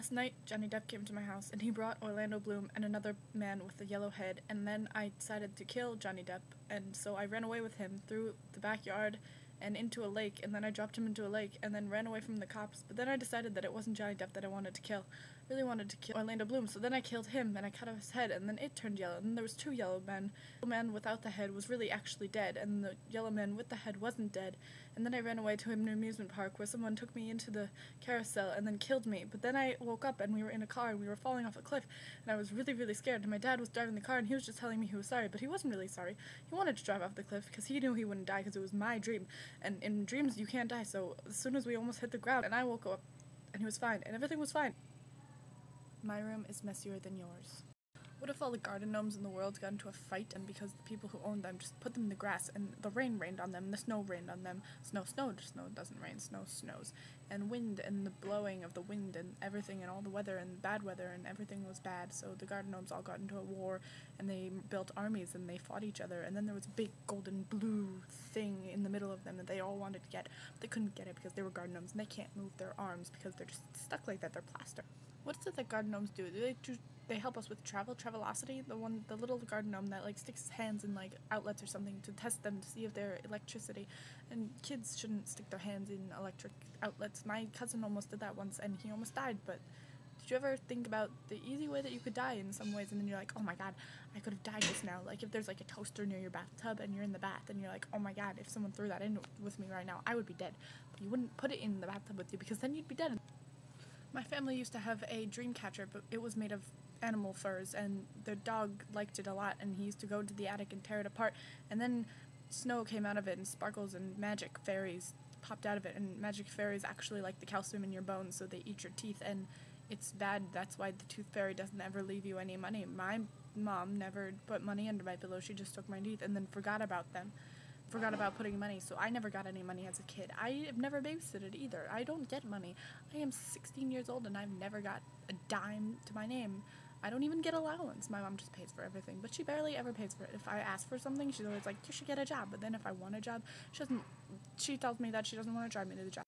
Last night, Johnny Depp came to my house, and he brought Orlando Bloom and another man with a yellow head, and then I decided to kill Johnny Depp, and so I ran away with him through the backyard and into a lake, and then I dropped him into a lake, and then ran away from the cops, but then I decided that it wasn't Johnny Depp that I wanted to kill. I really wanted to kill Orlando Bloom, so then I killed him, and I cut off his head, and then it turned yellow, and then there was two yellow men. The man without the head was really actually dead, and the yellow man with the head wasn't dead, and then I ran away to an amusement park where someone took me into the carousel and then killed me, but then I woke up and we were in a car and we were falling off a cliff, and I was really, really scared, and my dad was driving the car and he was just telling me he was sorry, but he wasn't really sorry. He wanted to drive off the cliff because he knew he wouldn't die because it was my dream, and in dreams you can't die, so as soon as we almost hit the ground and I woke up and he was fine, and everything was fine. My room is messier than yours. What if all the garden gnomes in the world got into a fight, and because the people who owned them just put them in the grass, and the rain rained on them, and the snow rained on them, snow doesn't rain, snow snows, and wind, and the blowing of the wind, and everything, and all the weather, and bad weather, and everything was bad, so the garden gnomes all got into a war, and they built armies, and they fought each other, and then there was a big golden blue thing in the middle of them that they all wanted to get, but they couldn't get it because they were garden gnomes, and they can't move their arms because they're just stuck like that, they're plaster. What is it that garden gnomes do? They help us with Travelocity, the little garden gnome that like sticks his hands in like outlets or something to test them to see if they're electricity, and kids shouldn't stick their hands in electric outlets. My cousin almost did that once and he almost died, but did you ever think about the easy way that you could die in some ways, and then you're like, oh my god, I could have died just now? Like if there's like a toaster near your bathtub and you're in the bath and you're like, oh my god, if someone threw that in with me right now, I would be dead. But you wouldn't put it in the bathtub with you because then you'd be dead. My family used to have a dream catcher, but it was made of animal furs, and their dog liked it a lot, and he used to go to the attic and tear it apart, and then snow came out of it, and sparkles and magic fairies popped out of it, and magic fairies actually like the calcium in your bones, so they eat your teeth, and it's bad. That's why the tooth fairy doesn't ever leave you any money. My mom never put money under my pillow, she just took my teeth and then forgot about them. Forgot about putting money, so I never got any money as a kid. I have never babysitted either. I don't get money. I am 16 years old and I've never got a dime to my name. I don't even get allowance. My mom just pays for everything, but she barely ever pays for it. If I ask for something, she's always like, you should get a job, but then if I want a job, she tells me that she doesn't want to drive me to the job.